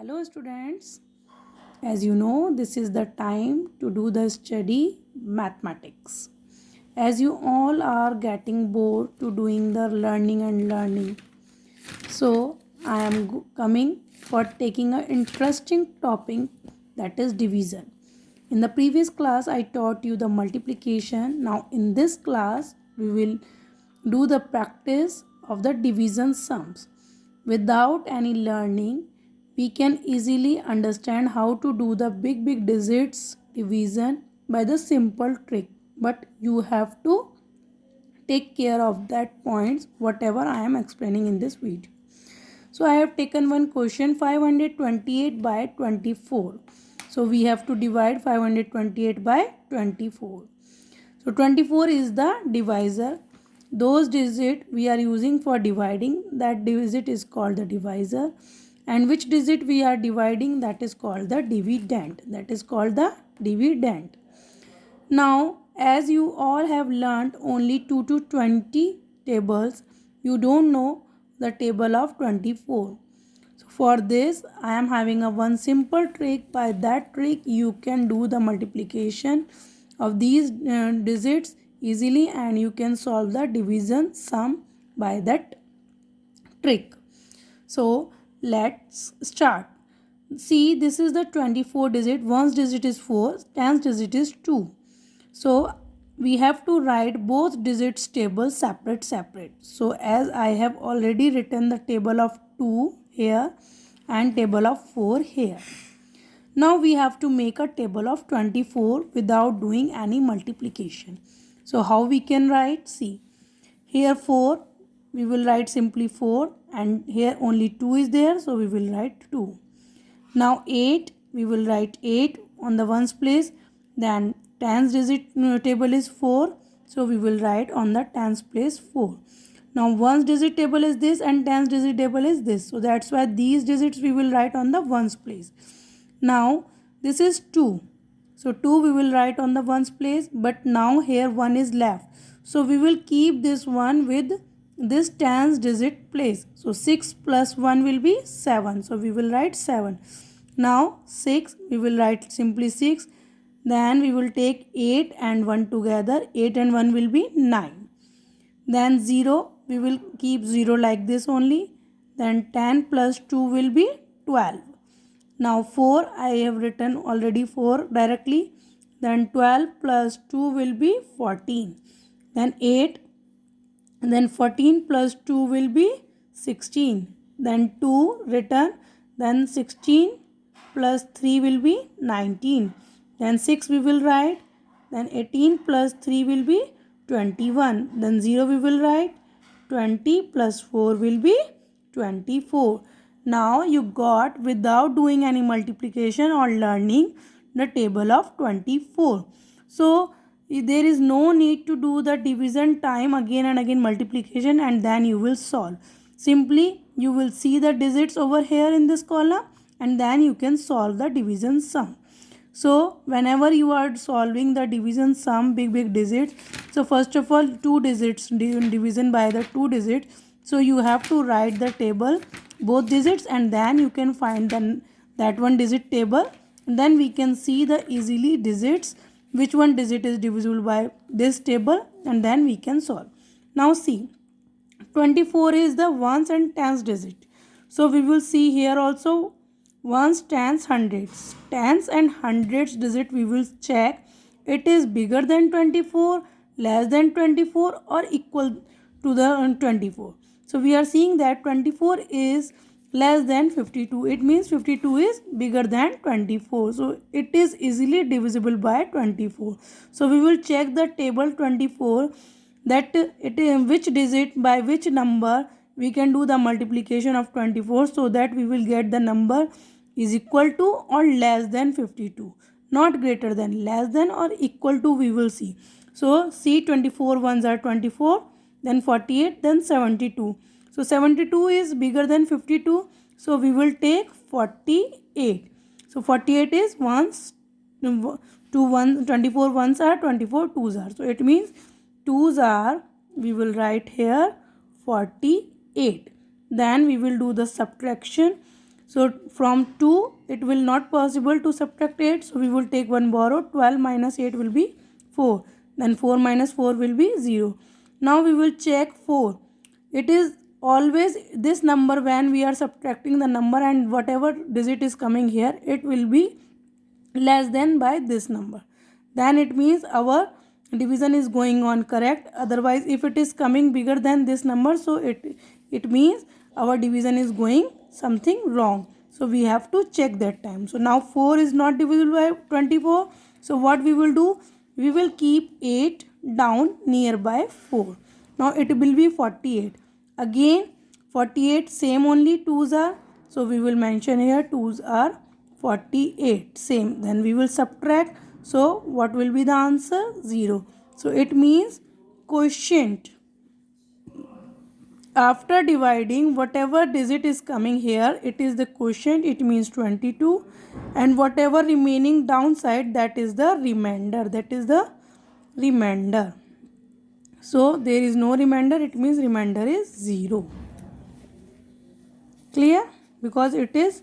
Hello students, as you know this is the time to do the study mathematics. As you all are getting bored to doing the learning, so I am coming for taking an interesting topic, that is division. In the previous class I taught you the multiplication. Now in this class we will do the practice of the division sums. Without any learning, we can easily understand how to do the big digits division by the simple trick. But you have to take care of that points whatever I am explaining in this video. So I have taken one question, 528 by 24. So we have to divide 528 by 24. So 24 is the divisor. Those digit we are using for dividing, that digit is called the divisor. And which digit we are dividing, that is called the dividend. That is called the dividend. Now, as you all have learnt only 2 to 20 tables, you don't know the table of 24. So for this, I am having a one simple trick. By that trick, you can do the multiplication of these digits easily and you can solve the division sum by that trick. So let's start. See, this is the 24 digit. One's digit is 4, tenth digit is 2. So we have to write both digits table separate. So as I have already written the table of 2 here and table of 4 here. Now we have to make a table of 24 without doing any multiplication. So how we can write? See, here 4, we will write simply 4 and here only 2 is there, so we will write 2. Now 8, we will write 8 on the ones place. Then tens digit table is 4, so we will write on the tens place 4. Now ones digit table is this and tens digit table is this, so that's why these digits we will write on the ones place. Now this is 2, so 2 we will write on the ones place, but now here 1 is left, so we will keep this one with this tens digit place. So 6 plus 1 will be 7, so we will write 7. Now 6, we will write simply 6. Then we will take 8 and 1 together, 8 and 1 will be 9. Then 0, we will keep 0 like this only. Then 10 plus 2 will be 12. Now 4, I have written already 4 directly. Then 12 plus 2 will be 14. Then 8. And then 14 plus 2 will be 16. Then 2 written. Then 16 plus 3 will be 19. Then 6 we will write. Then 18 plus 3 will be 21. Then 0 we will write. 20 plus 4 will be 24. Now you got, without doing any multiplication or learning, the table of 24. So there is no need to do the division time again and again, multiplication, and then you will solve. Simply you will see the digits over here in this column and then you can solve the division sum. So whenever you are solving the division sum, big digits, so first of all 2 digits, division by the 2 digits, so you have to write the table both digits and then you can find that one digit table, and then we can see the easily digits which one digit is divisible by this table, and then we can solve. Now see, 24 is the ones and tens digit, so we will see here also ones, tens, hundreds. Tens and hundreds digit we will check it is bigger than 24, less than 24 or equal to the 24. So we are seeing that 24 is less than 52. It means 52 is bigger than 24. So it is easily divisible by 24. So we will check the table 24, that which digit by which number we can do the multiplication of 24, so that we will get the number is equal to or less than 52, not greater than, less than or equal to we will see. So see, 24 ones are 24, then 48, then 72. So 72 is bigger than 52, so we will take 48. So 48 is ones, 24 ones are, 24 twos are. So it means twos are, we will write here 48. Then we will do the subtraction. So from 2 it will not possible to subtract 8. So we will take one borrow. 12 minus 8 will be 4. Then 4 minus 4 will be 0. Now we will check 4. It is always this number when we are subtracting the number, and whatever digit is coming here, it will be less than by this number. Then it means our division is going on correct. Otherwise if it is coming bigger than this number, so it means our division is going something wrong. So we have to check that time. So now 4 is not divisible by 24. So what we will do, we will keep 8 down nearby 4. Now it will be 48. Again 48 same only 2's are. So we will mention here 2's are 48 same. Then we will subtract. So what will be the answer? 0. So it means quotient. After dividing, whatever digit is coming here, it is the quotient, it means 22, and whatever remaining downside, that is the remainder. So there is no remainder, it means remainder is 0. Clear? Because it is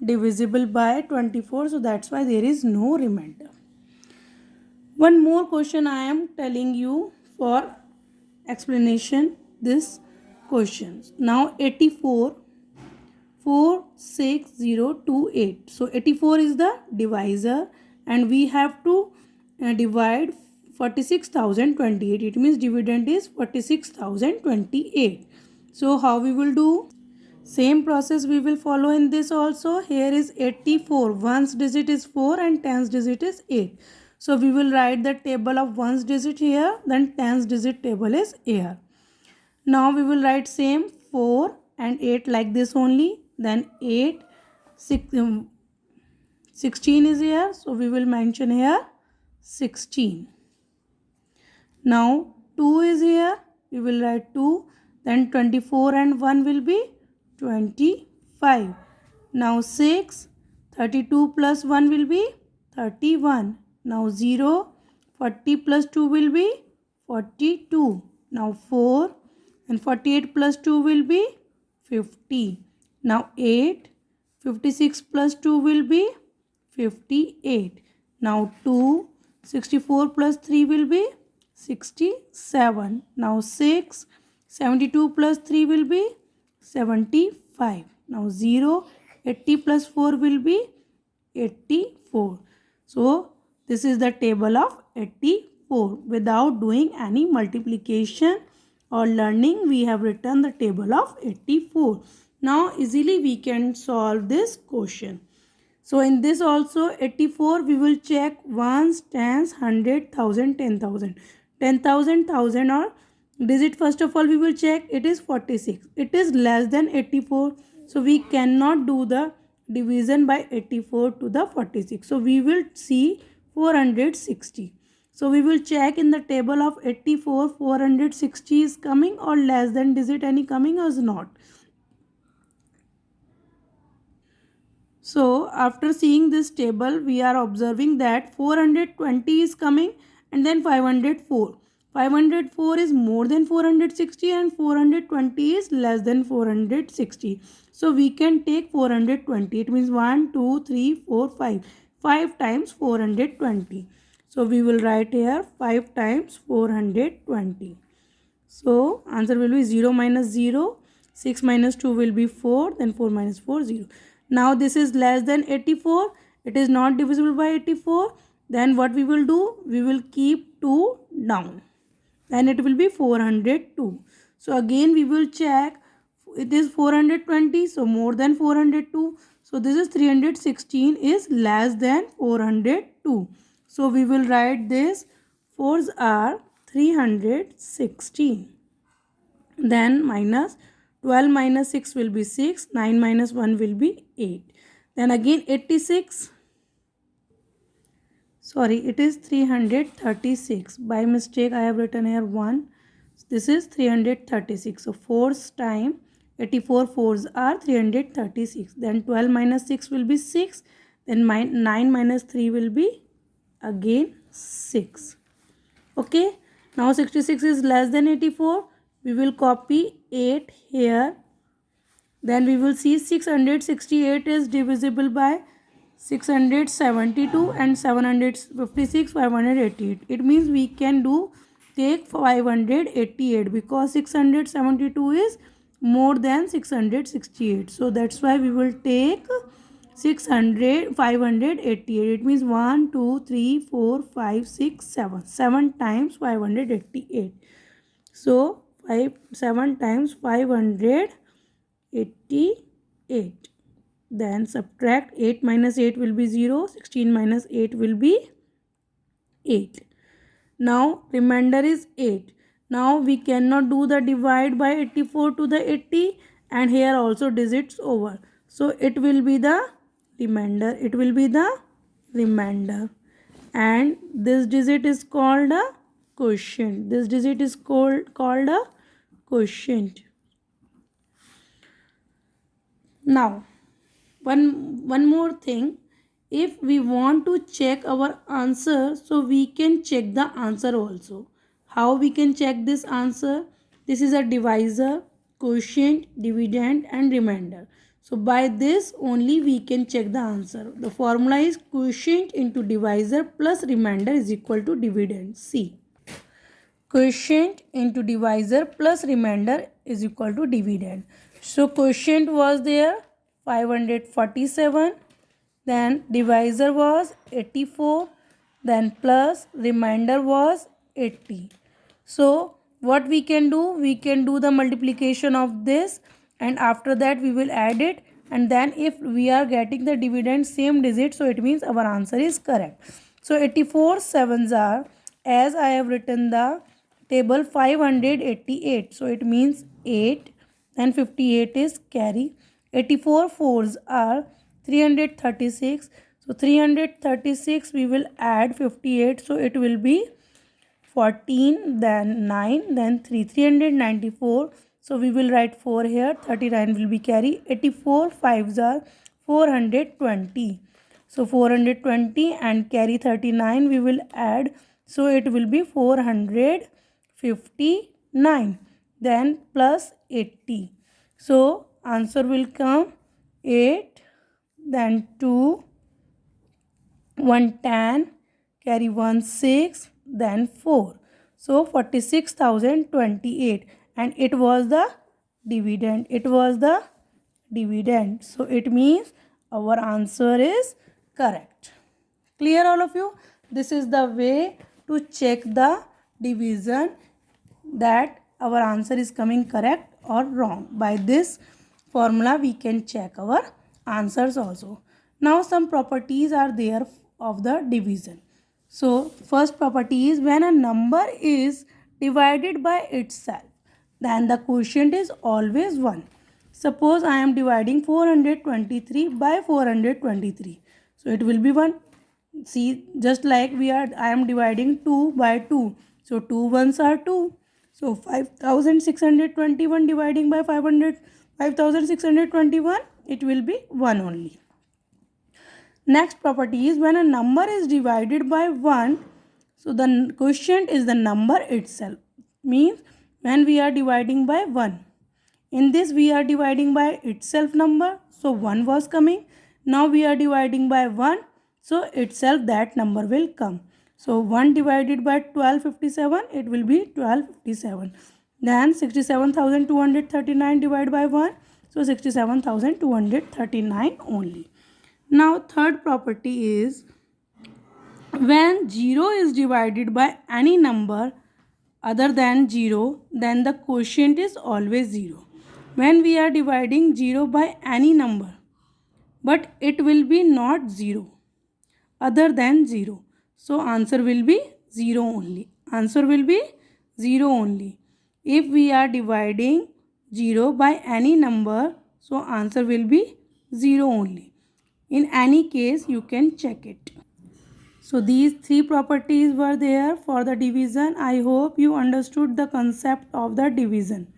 divisible by 24, so that's why there is no remainder. One more question I am telling you for explanation this questions. Now 84, 46028. So 84 is the divisor, and we have to divide 46,028. It means dividend is 46,028. So how we will do? Same process we will follow in this also. Here is 84. Ones digit is 4 and tens digit is 8. So we will write the table of ones digit here, then tens digit table is here. Now we will write same 4 and 8 like this only. Then 8, 16 is here. So we will mention here 16. Now 2 is here. We will write 2. Then 24 and 1 will be 25. Now 6, 32 plus 1 will be 31. Now 0, 40 plus 2 will be 42. Now 4 and 48 plus 2 will be 50. Now 8, 56 plus 2 will be 58. Now 2, 64 plus 3 will be 67. Now 6, 72 plus 3 will be 75. Now 0, 80 plus 4 will be 84. So this is the table of 84. Without doing any multiplication or learning, we have written the table of 84. Now easily we can solve this question. So in this also 84 we will check ones, tens, 100, 1000, 10,000. 10,000, 1000 or digit first of all we will check. It is 46. It is less than 84. So we cannot do the division by 84 to the 46. So we will see 460. So we will check in the table of 84 460 is coming or less than digit any coming or not. So after seeing this table, we are observing that 420 is coming and then 504. 504 is more than 460 and 420 is less than 460. So we can take 420. It means 1, 2, 3, 4, 5. 5 times 420. So we will write here 5 times 420. So answer will be 0 minus 0. 6 minus 2 will be 4. Then 4 minus 4, 0. Now this is less than 84. It is not divisible by 84. Then what we will do? We will keep 2 down. Then it will be 402. So again we will check. It is 420. So more than 402. So this is 316 is less than 402. So we will write this. 4's are 316. Then minus 12 minus 6 will be 6. 9 minus 1 will be 8. Then again 86. Sorry, it is 336. By mistake I have written here 1. This is 336. So 4's time 84 4's are 336. Then 12 minus 6 will be 6. Then 9 minus 3 will be again 6. Okay. Now 66 is less than 84. We will copy 8 here. Then we will see 668 is divisible by 672 and 756, 588. It means we can take 588 because 672 is more than 668. So that's why we will take 588. It means 1, 2, 3, 4, 5, 6, 7. 7 times 588. So 7 times 588. Then subtract 8 minus 8 will be 0. 16 minus 8 will be 8. Now remainder is 8. Now we cannot do the divide by 84 to the 80, and here also digits over. So it will be the remainder. It will be the remainder. And this digit is called a quotient. This digit is called a quotient. Now one more thing, if we want to check our answer, so we can check the answer also. How we can check this answer? This is a divisor, quotient, dividend and remainder. So by this only we can check the answer. The formula is quotient into divisor plus remainder is equal to dividend. See, quotient into divisor plus remainder is equal to dividend. So quotient was there 547, then divisor was 84, then plus remainder was 80. So what we can do? We can do the multiplication of this, and after that we will add it, and then if we are getting the dividend same digit, so it means our answer is correct. So 84 sevens are, as I have written the table, 588. So it means 8, and 58 is carry. 84 fours are 336. So 336 we will add 58. So it will be 14, then 9, then 3. 394. So we will write 4 here. 39 will be carry. 84 fives are 420. So 420 and carry 39 we will add. So it will be 459. Then plus 80. So answer will come 8, then 2, 110, carry 1 6, then 4. So 46,028, and it was the dividend. It was the dividend. So it means our answer is correct. Clear all of you? This is the way to check the division, that our answer is coming correct or wrong. By this formula we can check our answers also. Now some properties are there of the division. So first property is, when a number is divided by itself, then the quotient is always 1. Suppose I am dividing 423 by 423. So it will be 1. See, just like I am dividing 2 by 2. So 2 ones are 2. So 5621 dividing by 5621, it will be 1 only. Next property is, when a number is divided by 1, so the quotient is the number itself. Means when we are dividing by 1. In this we are dividing by itself number. So 1 was coming. Now we are dividing by 1. So itself that number will come. So 1 divided by 1257, it will be 1257. Then 67,239 divided by 1. So 67,239 only. Now third property is, when 0 is divided by any number other than 0, then the quotient is always 0. When we are dividing 0 by any number, but it will be not 0 other than 0. So answer will be 0 only. Answer will be 0 only. If we are dividing 0 by any number, so answer will be 0 only. In any case, you can check it. So these 3 properties were there for the division. I hope you understood the concept of the division.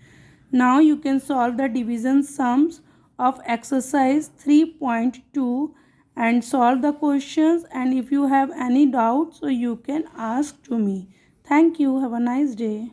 Now you can solve the division sums of exercise 3.2 and solve the questions, and if you have any doubts, so you can ask to me. Thank you. Have a nice day.